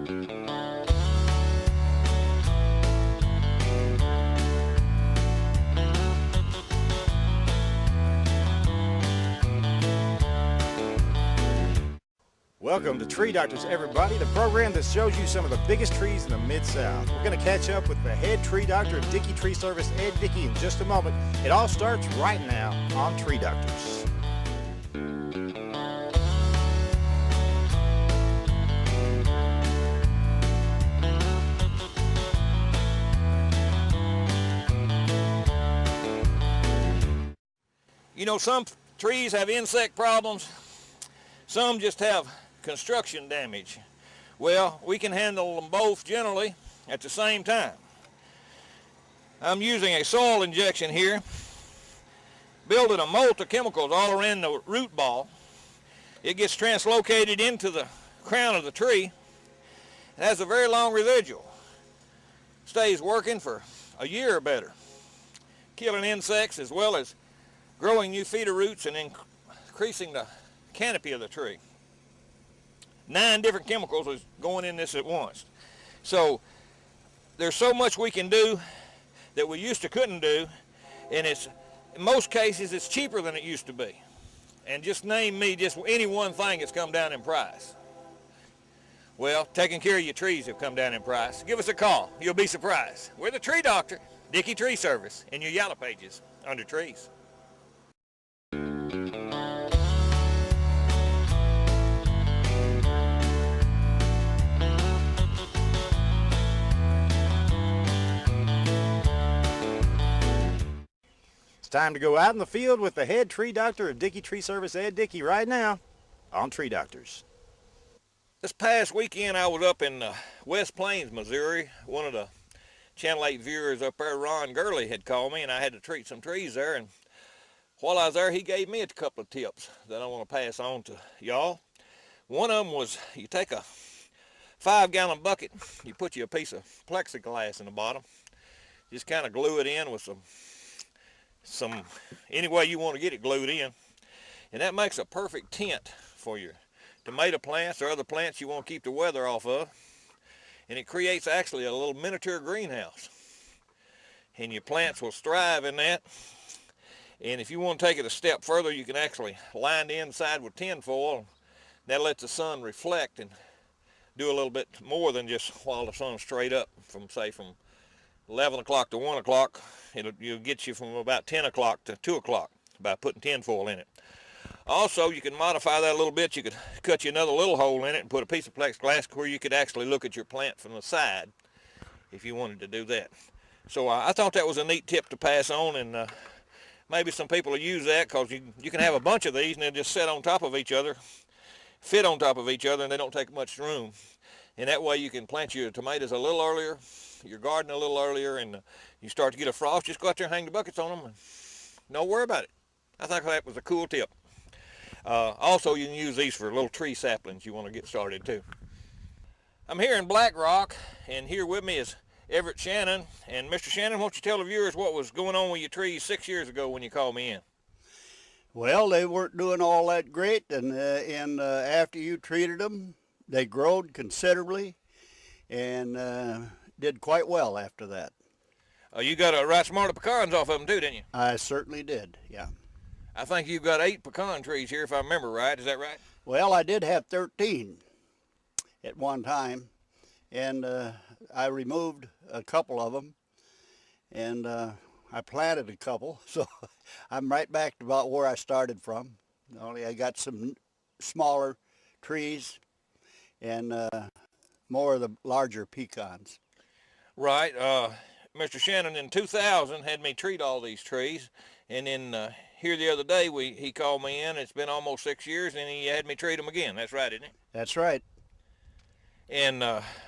Welcome to Tree Doctors, everybody, the program that shows you some of the biggest trees in the Mid-South. We're going to catch up with the head tree doctor of Dickey Tree Service, Ed Dickey, in just a moment. It all starts right now on Tree Doctors. You know, some trees have insect problems. Some just have construction damage. Well, we can handle them both generally at the same time. I'm using a soil injection here, building a mold of chemicals all around the root ball. It gets translocated into the crown of the tree. It has a very long residual. Stays working for a year or better, killing insects as well as growing new feeder roots and increasing the canopy of the tree. 9 different chemicals is going in this at once. So there's so much we can do that we used to couldn't do, and it's in most cases it's cheaper than it used to be. And just name me just any one thing that's come down in price. Well, taking care of your trees have come down in price. Give us a call. You'll be surprised. We're the Tree Doctor, Dickey Tree Service, in your yellow pages under trees. It's time to go out in the field with the head tree doctor of Dickey Tree Service, Ed Dickey, right now on Tree Doctors. This past weekend I was up in West Plains, Missouri. One of the Channel 8 viewers up there, Ron Gurley, had called me, and I had to treat some trees there. And while I was there, he gave me a couple of tips that I want to pass on to y'all. One of them was you take a 5-gallon bucket, you put you a piece of plexiglass in the bottom, just kind of glue it in with some any way you want to get it glued in, and that makes a perfect tent for your tomato plants or other plants you want to keep the weather off of, and it creates actually a little miniature greenhouse, and your plants will thrive in that. And if you want to take it a step further, you can actually line the inside with tin foil. That lets the sun reflect and do a little bit more than just while the sun's straight up from 11 o'clock to 1 o'clock. It'll get you from about 10 o'clock to 2 o'clock by putting tin foil in it. Also, you can modify that a little bit. You could cut you another little hole in it and put a piece of plexiglass where you could actually look at your plant from the side if you wanted to do that. So I thought that was a neat tip to pass on, and maybe some people will use that, because you can have a bunch of these and they'll just sit on top of each other, fit on top of each other, and they don't take much room. And that way you can plant your tomatoes a little earlier, your garden a little earlier, and you start to get a frost, just go out there and hang the buckets on them and don't worry about it. I think that was a cool tip. Also, you can use these for little tree saplings you want to get started too. I'm here in Black Rock, and here with me is Everett Shannon. And Mr. Shannon, won't you tell the viewers what was going on with your trees 6 years ago when you called me in? Well, they weren't doing all that great, and after you treated them, they growed considerably and did quite well after that. You got a right smart of pecans off of them too, didn't you? I certainly did, yeah. I think you've got 8 pecan trees here, if I remember right. Is that right? Well, I did have 13 at one time, and I removed a couple of them, and I planted a couple, so I'm right back to about where I started from. Only I got some smaller trees and more of the larger pecans. Right. Mr. Shannon in 2000 had me treat all these trees, and then here the other day he called me in. It's been almost 6 years, and he had me treat them again. That's right, isn't it? That's right. And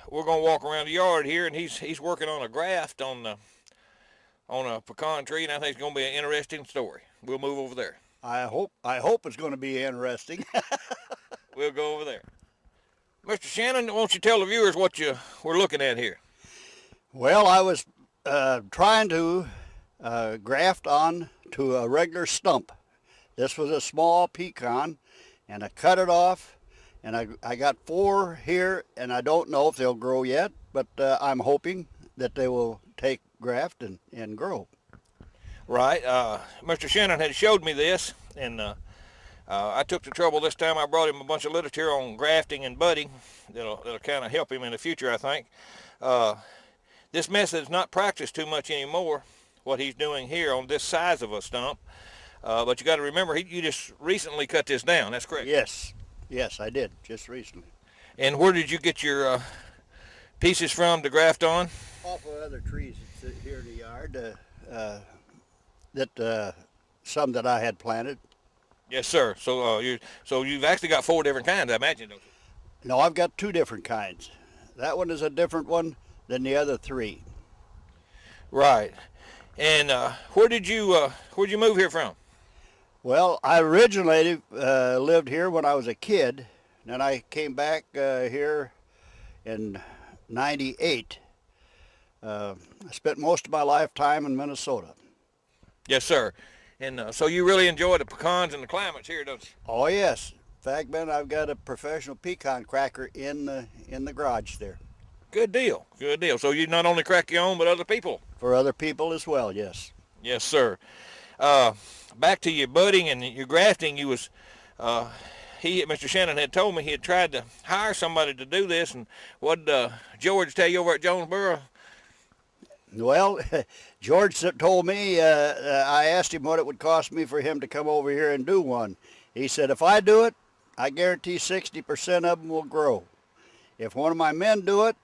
we're gonna walk around the yard here, and he's working on a graft on a pecan tree, and I think it's gonna be an interesting story. We'll move over there. I hope it's going to be interesting. We'll go over there. Mr. Shannon, won't you tell the viewers what we're looking at here? Well, I was trying to graft on to a regular stump. This was a small pecan, and I cut it off And I got 4 here, and I don't know if they'll grow yet, but I'm hoping that they will take graft and grow. Right. Mr. Shannon had showed me this, and I took the trouble this time. I brought him a bunch of literature on grafting and budding that'll kind of help him in the future, I think. This method is not practiced too much anymore, what he's doing here on this size of a stump. But you got to remember, you just recently cut this down. That's correct. Yes, I did, just recently. And where did you get your pieces from to graft on? Off of other trees here in the yard, some that I had planted. Yes, sir. So you've actually got 4 different kinds, I imagine, don't you? No, I've got 2 different kinds. That one is a different one than the other 3. Right. And where'd you move here from? Well, I originally lived here when I was a kid. Then I came back here in '98. I spent most of my lifetime in Minnesota. Yes, sir. And so you really enjoy the pecans and the climates here, don't you? Oh yes. In fact, Ben, I've got a professional pecan cracker in the garage there. Good deal. Good deal. So you not only crack your own, but other people. For other people as well, yes. Yes, sir. Back to your budding and your grafting, Mr. Shannon had told me he had tried to hire somebody to do this, and what George tell you over at Jonesboro? Well, George told me, I asked him what it would cost me for him to come over here and do one. He said, if I do it, I guarantee 60% of them will grow. If one of my men do it,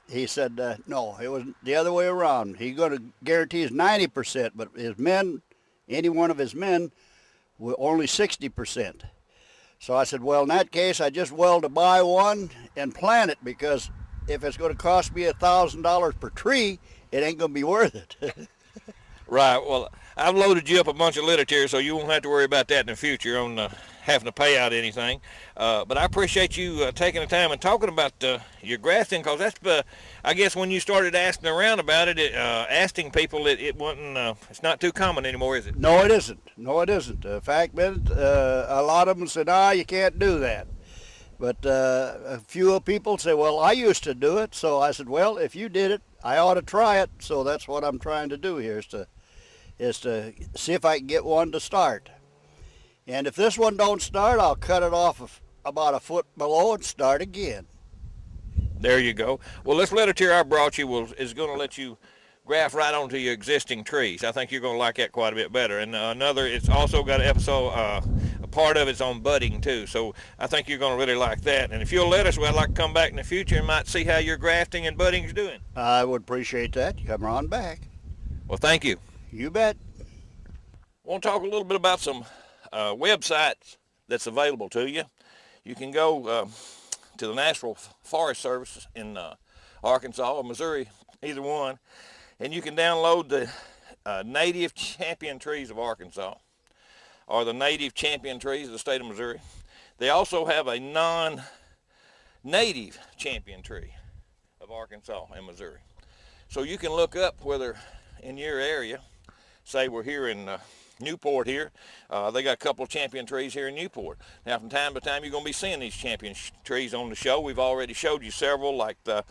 he said, no, it was the other way around. He's going to guarantee 90%, but his men, any one of his men, will only 60%. So I said, well, in that case, I just well to buy one and plant it, because if it's going to cost me $1,000 per tree, it ain't going to be worth it. Right. Well, I've loaded you up a bunch of literature, so you won't have to worry about that in the future on having to pay out anything. But I appreciate you taking the time and talking about your grafting, because that's, I guess, when you started asking around about it, asking people, it wasn't. It's not too common anymore, is it? No, it isn't. No, it isn't. In fact, Ben, a lot of them said, you can't do that. But a few people say, well, I used to do it. So I said, well, if you did it, I ought to try it. So that's what I'm trying to do here, is to see if I can get one to start. And if this one don't start, I'll cut it off about a foot below and start again. There you go. Well, this literature I brought you is going to let you graft right onto your existing trees. I think you're going to like that quite a bit better. And it's also got an episode, a part of it's on budding too. So I think you're going to really like that. And if you'll let us, I'd like to come back in the future and might see how your grafting and budding is doing. I would appreciate that. You come on back. Well, thank you. You bet. I want to talk a little bit about some websites that's available to you. You can go to the National Forest Service in Arkansas or Missouri, either one, and you can download the Native Champion Trees of Arkansas or the Native Champion Trees of the state of Missouri. They also have a non-native champion tree of Arkansas and Missouri. So you can look up whether in your area, say we're here in Newport here, they got a couple of champion trees here in Newport. Now from time to time you're going to be seeing these champion trees on the show. We've already showed you several, like the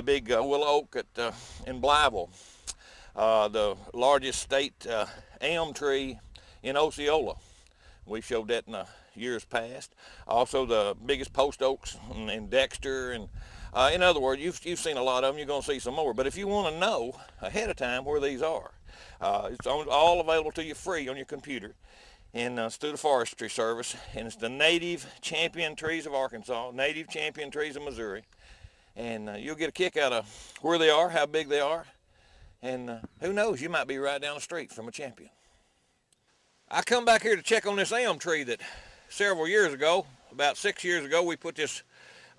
big willow oak in Blytheville, the largest state elm tree in Osceola. We showed that in years past. Also the biggest post oaks in Dexter, and in other words, you've seen a lot of them. You're going to see some more. But if you want to know ahead of time where these are, it's all available to you free on your computer, and it's through the Forestry Service, and it's the Native Champion Trees of Arkansas, Native Champion Trees of Missouri, and you'll get a kick out of where they are, how big they are, and who knows, you might be right down the street from a champion. I come back here to check on this elm tree that several years ago, about 6 years ago, we put this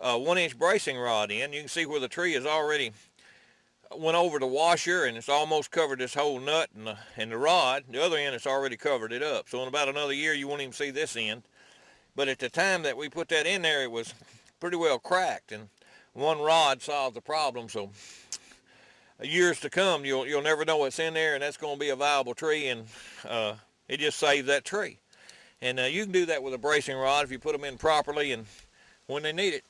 1-inch bracing rod in. You can see where the tree has already went over the washer, and it's almost covered this whole nut and the rod. The other end, it's already covered it up. So in about another year, you won't even see this end. But at the time that we put that in there, it was pretty well cracked, and one rod solved the problem. So years to come, you'll never know what's in there, and that's going to be a viable tree, and it just saves that tree. And you can do that with a bracing rod if you put them in properly and when they need it.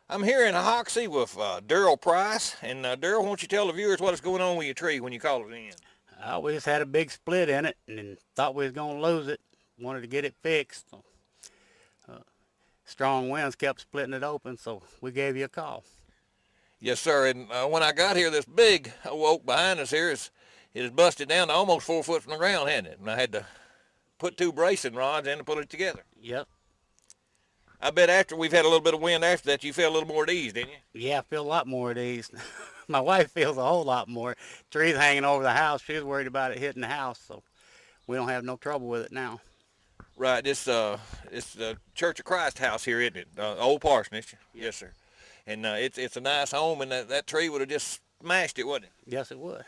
I'm here in Hoxie with Darrell Price, and Darrell, why don't you tell the viewers what is going on with your tree when you call it in? We just had a big split in it and thought we was going to lose it. Wanted to get it fixed. Strong winds kept splitting it open, so we gave you a call. Yes, sir, and when I got here, this big oak behind us here it is busted down to almost 4 foot from the ground, hadn't it? And I had to put 2 bracing rods in to put it together. Yep. I bet after we've had a little bit of wind after that, you feel a little more at ease, didn't you? Yeah, I feel a lot more at ease. My wife feels a whole lot more. Trees hanging over the house. She was worried about it hitting the house, so we don't have no trouble with it now. Right, it's the Church of Christ house here, isn't it? Old parsonage. Yes, sir. And it's a nice home, and that tree would have just smashed it, wouldn't it? Yes, it would.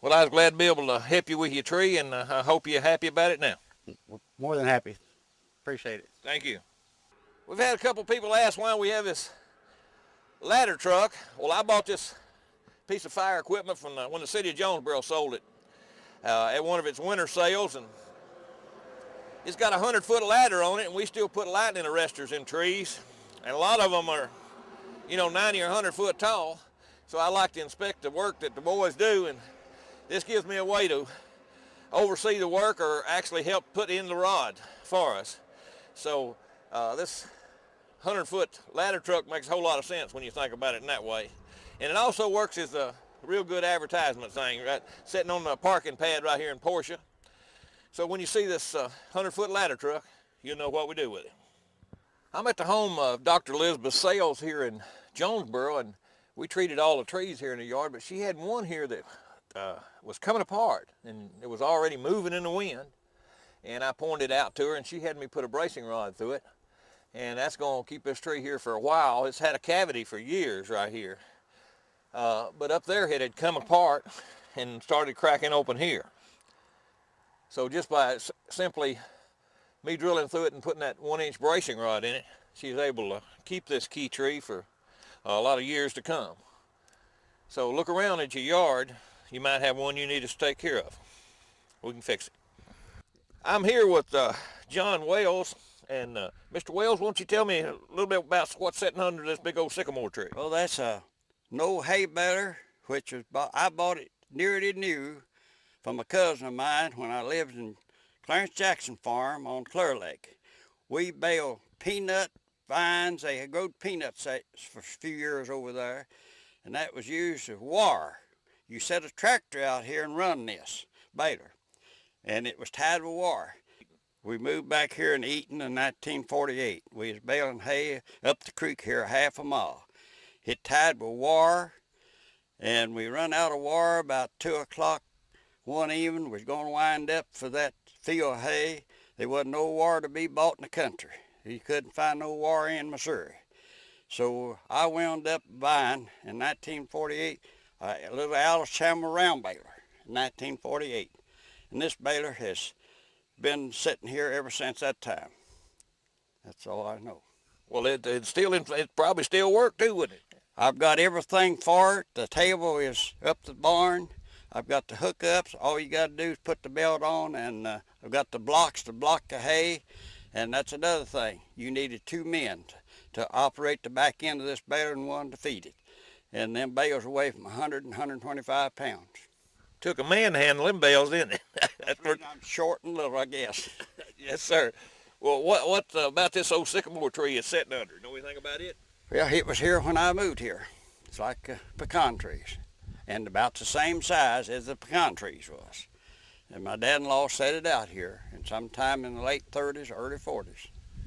Well, I was glad to be able to help you with your tree, and I hope you're happy about it now. We're more than happy. Appreciate it. Thank you. We've had a couple people ask why we have this ladder truck. Well, I bought this piece of fire equipment from when the city of Jonesboro sold it at one of its winter sales, and it's got a 100-foot ladder on it, and we still put lightning arresters in trees, and a lot of them are, 90 or 100 foot tall. So I like to inspect the work that the boys do, and this gives me a way to oversee the work or actually help put in the rod for us. So this 100-foot ladder truck makes a whole lot of sense when you think about it in that way. And it also works as a real good advertisement thing, right? Sitting on the parking pad right here in Portia. So when you see this 100-foot ladder truck, you'll know what we do with it. I'm at the home of Dr. Elizabeth Sales here in Jonesboro, and we treated all the trees here in the yard, but she had one here that was coming apart, and it was already moving in the wind. And I pointed it out to her, and she had me put a bracing rod through it. And that's going to keep this tree here for a while. It's had a cavity for years right here. But up there it had come apart and started cracking open here. So just by simply me drilling through it and putting that 1-inch bracing rod in it, she's able to keep this key tree for a lot of years to come. So look around at your yard. You might have one you need to take care of. We can fix it. I'm here with John Wales, and Mr. Wales, won't you tell me a little bit about what's sitting under this big old sycamore tree? Well, that's a no hay baler, which was I bought it nearly new from a cousin of mine when I lived in Clarence Jackson Farm on Clear Lake. We baled peanut vines. They had grown peanut sets for a few years over there, and that was used as wire. You set a tractor out here and run this baler, and it was tied with wire. We moved back here in Eaton in 1948. We was baling hay up the creek here half a mile. It tied with wire, and we run out of wire about 2 o'clock one evening. We was going to wind up for that field of hay. There wasn't no wire to be bought in the country. You couldn't find no wire in Missouri. So I wound up buying, in 1948, a little Alabama round baler, in 1948. And this baler has been sitting here ever since that time. That's all I know. Well, it probably still work too, wouldn't it? I've got everything for it. The table is up the barn. I've got the hookups. All you got to do is put the belt on, and I've got the blocks to block the hay. And that's another thing. You needed 2 men to operate the back end of this baler and one to feed it. And them bales weigh from 100 and 125 pounds. Took a man to handle them bales, didn't it? That's what... I'm short and little, I guess. Yes, sir. Well, what about this old sycamore tree it's sitting under? Know anything about it? Well, it was here when I moved here. It's like pecan trees, and about the same size as the pecan trees was. And my dad-in-law set it out here, and sometime in the late 30s, early 40s.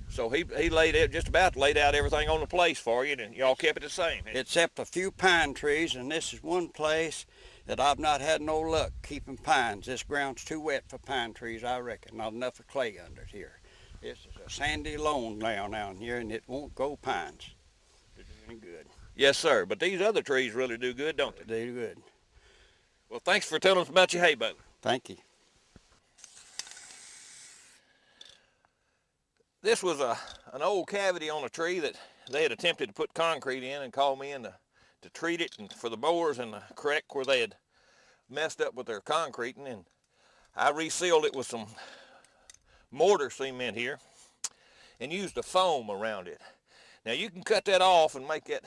So he laid it, just about laid out everything on the place for you, and y'all kept it the same. Except a few pine trees, and this is one place that I've not had no luck keeping pines. This ground's too wet for pine trees, I reckon. Not enough of clay under it here. This is a sandy loam ground down here, and it won't grow pines. It ain't good. Yes, sir. But these other trees really do good, don't they? They do good. Well, thanks for telling us about your hay baler. Thank you. This was an old cavity on a tree that they had attempted to put concrete in and called me in to treat it and for the borers and the creek where they had messed up with their concreting, and I resealed it with some mortar cement here and used a foam around it. Now you can cut that off and make it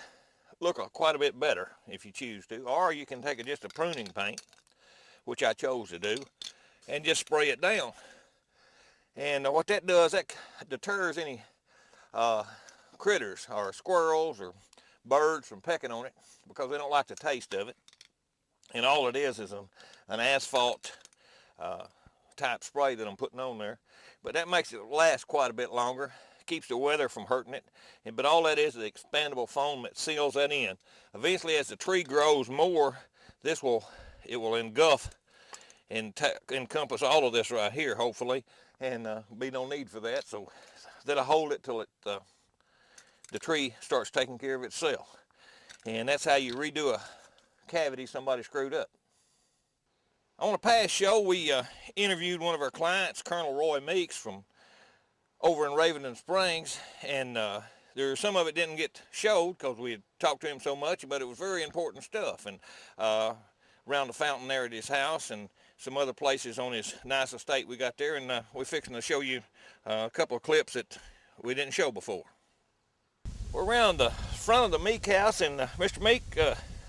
look quite a bit better if you choose to, or you can take just a pruning paint, which I chose to do, and just spray it down. And what that does, that deters any critters or squirrels or birds from pecking on it, because they don't like the taste of it. And all it is an asphalt type spray that I'm putting on there. But that makes it last quite a bit longer, keeps the weather from hurting it. But all that is the expandable foam that seals that in. Eventually, as the tree grows more, it will engulf and encompass all of this right here, hopefully, and be no need for that. So that'll hold it till the tree starts taking care of itself. And that's how you redo a cavity somebody screwed up. On a past show, we interviewed one of our clients, Colonel Roy Meeks, from over in Raventon Springs, and some of it didn't get showed because we had talked to him so much, but it was very important stuff. And around the fountain there at his house and some other places on his nice estate we got there, and we're fixing to show you a couple of clips that we didn't show before. We're around the front of the Meek house, and Mr. Meek,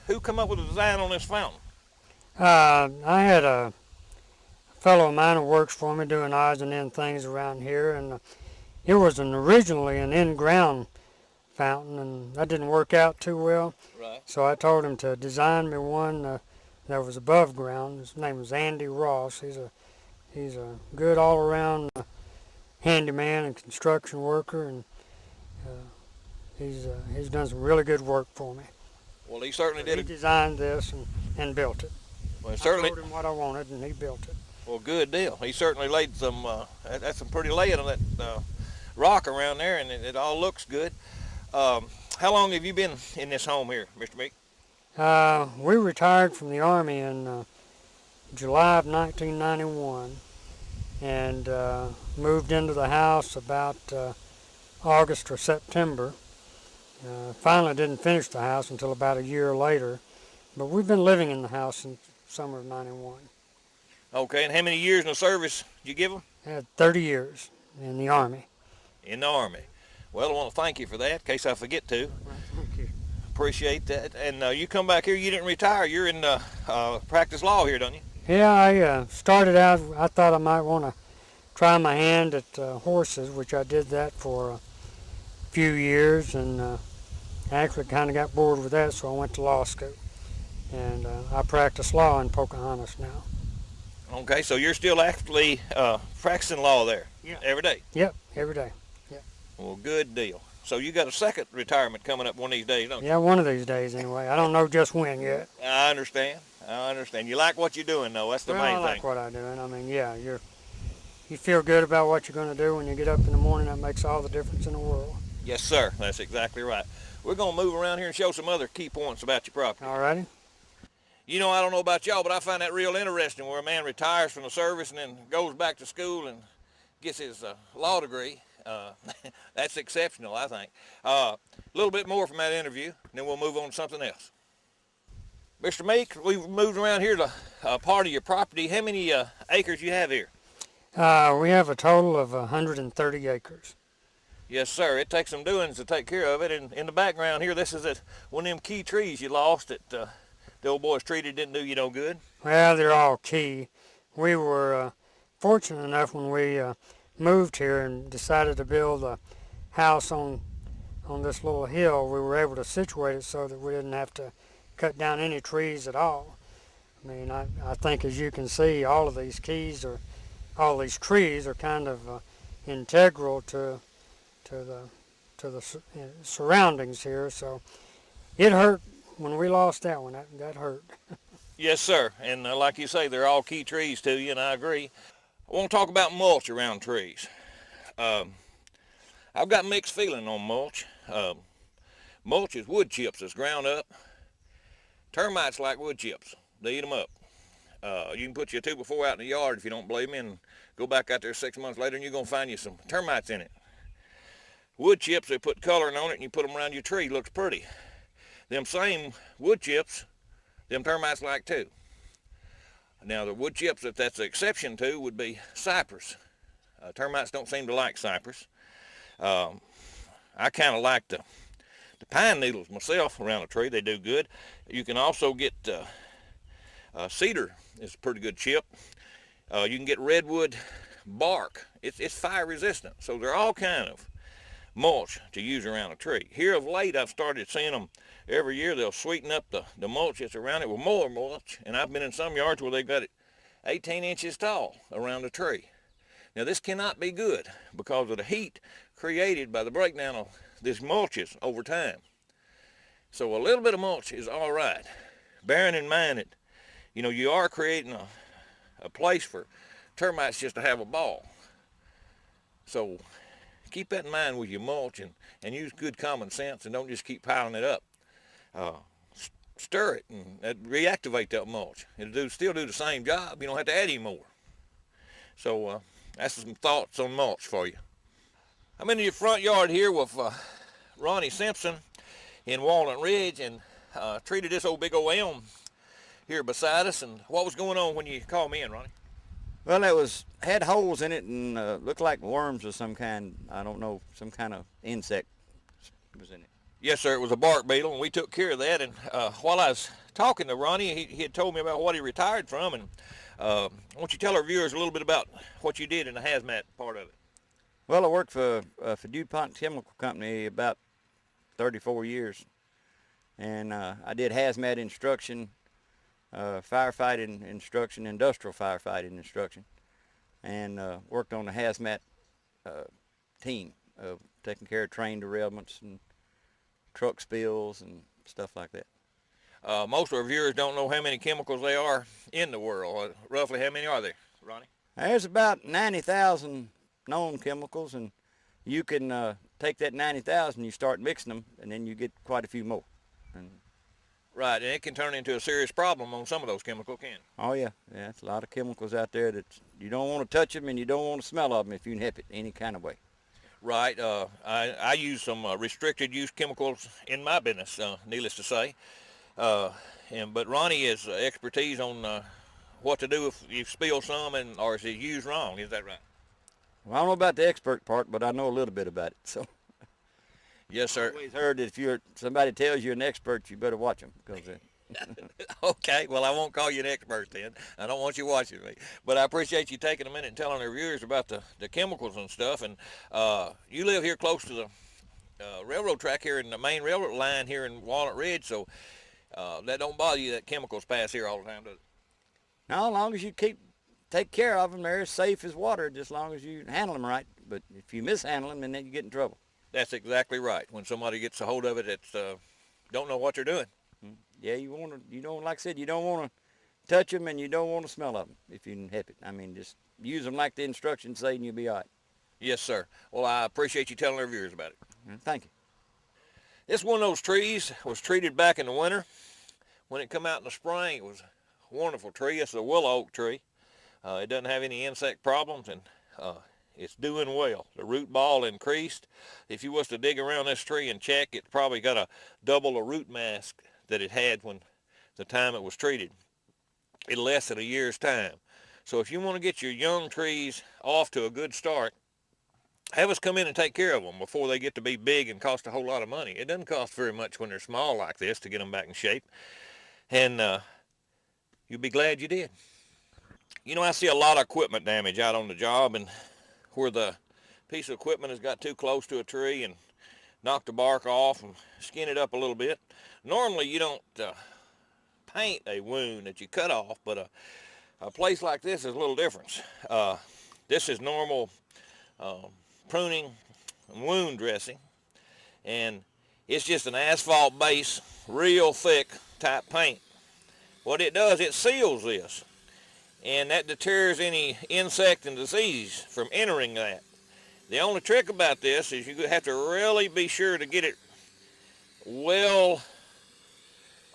who come up with the design on this fountain? I had a fellow of mine who works for me doing odds and end things around here, and it was originally an in-ground fountain, and that didn't work out too well. Right. So I told him to design me one that was above ground. His name was Andy Ross. He's a good all-around handyman and construction worker, and he's done some really good work for me. Well, he certainly did. He designed this and built it. Well, certainly. I told him what I wanted, and he built it. Well, good deal. He certainly laid some. That's some pretty laying on that rock around there, and it all looks good. How long have you been in this home here, Mr. Meek? We retired from the Army in July of 1991, and moved into the house about August or September. Finally didn't finish the house until about a year later, but we've been living in the house since summer of 91. Okay, and how many years in the service did you give them? I had 30 years in the Army. In the Army. Well, I want to thank you for that, in case I forget to. Thank you. Appreciate that. And you come back here, you didn't retire. You're in practice law here, don't you? Yeah, I started out, I thought I might want to try my hand at horses, which I did that for a few years, and I actually kind of got bored with that, so I went to law school. And I practice law in Pocahontas now. Okay, so you're still actually practicing law there? Yeah. Every day? Yep, every day. Yep. Well, good deal. So you got a second retirement coming up one of these days, don't you? Yeah, one of these days anyway. I don't know just when yet. I understand. You like what you're doing, though. That's the main I thing. like what I'm doing. I mean, yeah, you feel good about what you're going to do when you get up in the morning. That makes all the difference in the world. Yes, sir. That's exactly right. We're going to move around here and show some other key points about your property. All righty. You know, I don't know about y'all, but I find that real interesting where a man retires from the service and then goes back to school and gets his law degree. That's exceptional, I think. A little bit more from that interview, and then we'll move on to something else. Mr. Meek, we've moved around here to part of your property. How many acres you have here? We have a total of 130 acres. Yes, sir. It takes some doings to take care of it. And in the background here, this is one of them key trees you lost that the old boys treated didn't do you no good. Well, they're all key. We were fortunate enough when we moved here and decided to build a house on this little hill. We were able to situate it so that we didn't have to cut down any trees at all. I mean, I think as you can see, all these trees are kind of integral to the surroundings here. So it hurt when we lost that one. That hurt. Yes, sir. And like you say, they're all key trees to you, and I agree. I want to talk about mulch around trees. I've got mixed feeling on mulch. Mulch is wood chips that's ground up. Termites like wood chips. They eat them up. You can put your 2x4 out in the yard if you don't believe me, and go back out there 6 months later and you're going to find you some termites in it. Wood chips, they put coloring on it and you put them around your tree. Looks pretty. Them same wood chips, them termites like too. Now the wood chips that that's an exception to would be cypress. Termites don't seem to like cypress. I kind of like the pine needles myself around a tree. They do good. You can also get cedar is a pretty good chip. You can get redwood bark. It's fire resistant. So they're all kind of mulch to use around a tree. Here of late, I've started seeing them every year. They'll sweeten up the mulch that's around it with more mulch. And I've been in some yards where they've got it 18 inches tall around a tree. Now this cannot be good because of the heat created by the breakdown of this mulches over time. So a little bit of mulch is all right, bearing in mind that, you know, you are creating a place for termites just to have a ball. So keep that in mind with your mulch, and use good common sense, and don't just keep piling it up. Stir it and reactivate that mulch. It'll still do the same job. You don't have to add any more. So that's some thoughts on mulch for you. I'm in your front yard here with Ronnie Simpson in Walnut Ridge, and treated this old big old elm here beside us. And what was going on when you called me in, Ronnie? Well, it had holes in it and looked like worms of some kind. I don't know, some kind of insect was in it. Yes, sir. It was a bark beetle, and we took care of that. And while I was talking to Ronnie, he had told me about what he retired from. And why don't you tell our viewers a little bit about what you did in the hazmat part of it? Well, I worked for DuPont Chemical Company about 34 years, and I did hazmat instruction, firefighting instruction, industrial firefighting instruction, and worked on the hazmat team of taking care of train derailments and truck spills and stuff like that. Most of our viewers don't know how many chemicals there are in the world. Roughly how many are there, Ronnie? There's about 90,000 known chemicals, and you can take that 90,000, you start mixing them, and then you get quite a few more. And right, and it can turn into a serious problem on some of those chemicals, can it? oh yeah, it's a lot of chemicals out there that you don't want to touch them, and you don't want to smell of them if you can help it any kind of way. Right. I use some restricted use chemicals in my business, needless to say. But Ronnie has expertise on what to do if you spill some, or is it used wrong? Is that right? Well, I don't know about the expert part, but I know a little bit about it. So yes, sir. I've always heard that if somebody tells you an expert, you better watch them. Because Okay, well, I won't call you an expert then. I don't want you watching me. But I appreciate you taking a minute and telling our viewers about the chemicals and stuff. And you live here close to the railroad track here in the main railroad line here in Walnut Ridge, so that don't bother you that chemicals pass here all the time, does it? now, as long as you take care of them, they're as safe as water, just as long as you handle them right. But if you mishandle them, then you get in trouble. That's exactly right. When somebody gets a hold of it, it's don't know what they're doing. Yeah, you don't, like I said, you don't want to touch them, and you don't want to smell of them if you can help it. I mean, just use them like the instructions say, and you'll be all right. Yes, sir. Well, I appreciate you telling our viewers about it. Thank you. This one of those trees was treated back in the winter. When it come out in the spring, it was a wonderful tree. It's a willow oak tree. It doesn't have any insect problems, and it's doing well. The root ball increased. If you was to dig around this tree and check, it probably got a double the root mass that it had when the time it was treated in less than a year's time. So if you want to get your young trees off to a good start, have us come in and take care of them before they get to be big and cost a whole lot of money. It doesn't cost very much when they're small like this to get them back in shape, and you'll be glad you did. You know, I see a lot of equipment damage out on the job, and where the piece of equipment has got too close to a tree and knocked the bark off and skin it up a little bit. Normally you don't paint a wound that you cut off, but a place like this is a little different. This is normal pruning and wound dressing, and it's just an asphalt base, real thick type paint. What it does, it seals this, and that deters any insect and disease from entering that. The only trick about this is you have to really be sure to get it well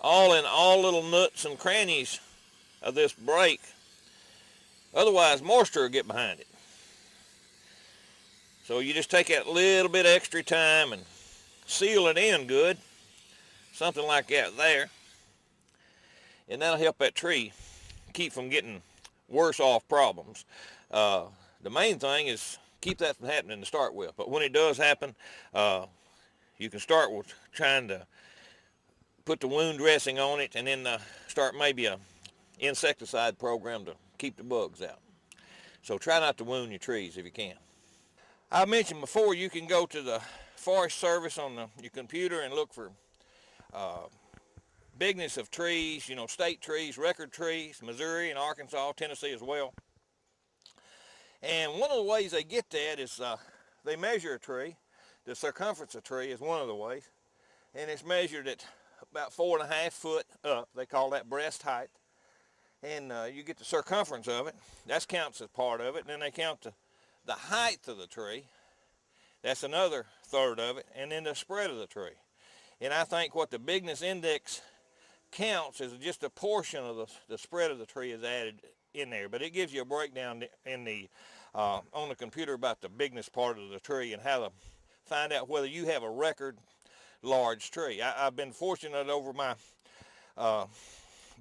all in all little nooks and crannies of this break. Otherwise, moisture will get behind it. So you just take that little bit of extra time and seal it in good, something like that there, and that'll help that tree keep from getting worse off problems. The main thing is keep that from happening to start with, but when it does happen, You can start with trying to put the wound dressing on it, and then start maybe a insecticide program to keep the bugs out. So try not to wound your trees if you can. I mentioned before, you can go to the Forest Service on your computer and look for bigness of trees, you know, state trees, record trees, Missouri and Arkansas, Tennessee as well. And one of the ways they get that is they measure a tree. The circumference of a tree is one of the ways. And it's measured at about 4.5 foot up. They call that breast height. And you get the circumference of it. That counts as part of it. And then they count the height of the tree. That's another third of it. And then the spread of the tree. And I think what the bigness index counts is just a portion of the spread of the tree is added in there. But it gives you a breakdown in the on the computer about the bigness part of the tree and how to find out whether you have a record large tree. I've been fortunate over my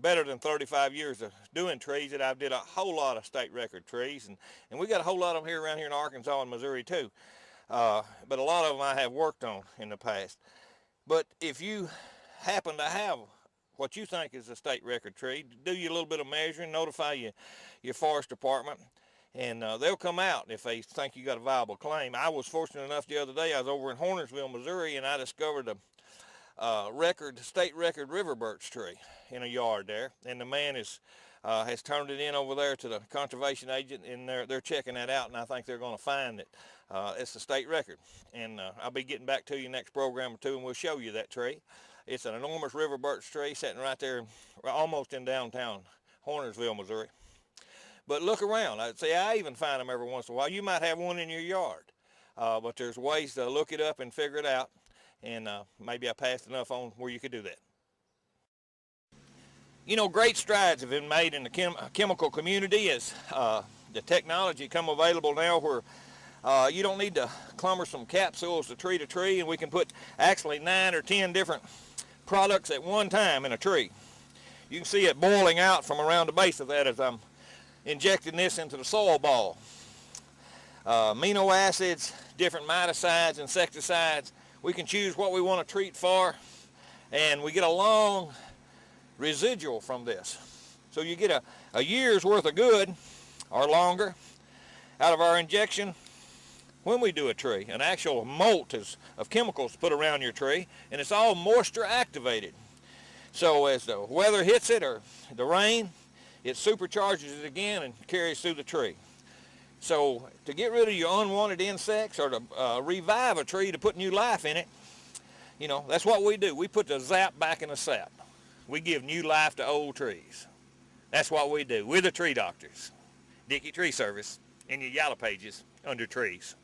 better than 35 years of doing trees that I've did a whole lot of state record trees, and we got a whole lot of them around here in Arkansas and Missouri too. But a lot of them I have worked on in the past. But if you happen to have what you think is a state record tree, do you a little bit of measuring, notify your forest department, and they'll come out if they think you got a viable claim. I was fortunate enough the other day, I was over in Hornersville, Missouri, and I discovered a state record river birch tree in a yard there, and the man has turned it in over there to the conservation agent, and they're checking that out, and I think they're going to find that it's a state record. And I'll be getting back to you next program or two, and we'll show you that tree. It's an enormous river birch tree sitting right there almost in downtown Hornersville, Missouri. But look around. I even find them every once in a while. You might have one in your yard, but there's ways to look it up and figure it out, and maybe I passed enough on where you could do that. You know, great strides have been made in the chemical community as the technology come available now where you don't need to clumber some capsules to tree, and we can put actually 9 or 10 different products at one time in a tree. You can see it boiling out from around the base of that as I'm injecting this into the soil ball. Amino acids, different miticides, insecticides. We can choose what we want to treat for, and we get a long residual from this. So you get a year's worth of good or longer out of our injection when we do a tree. An actual molt of chemicals put around your tree, and it's all moisture activated. So as the weather hits it or the rain, it supercharges it again and carries through the tree. So to get rid of your unwanted insects or to revive a tree to put new life in it, you know, that's what we do. We put the zap back in the sap. We give new life to old trees. That's what we do. We're the tree doctors. Dickey Tree Service in your yellow pages under trees.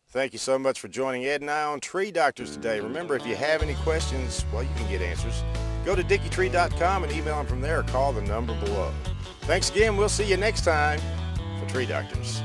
Thank you so much for joining Ed and I on Tree Doctors today. Remember, if you have any questions, well, you can get answers. Go to dickeytree.com and email them from there or call the number below. Thanks again. We'll see you next time for Tree Doctors.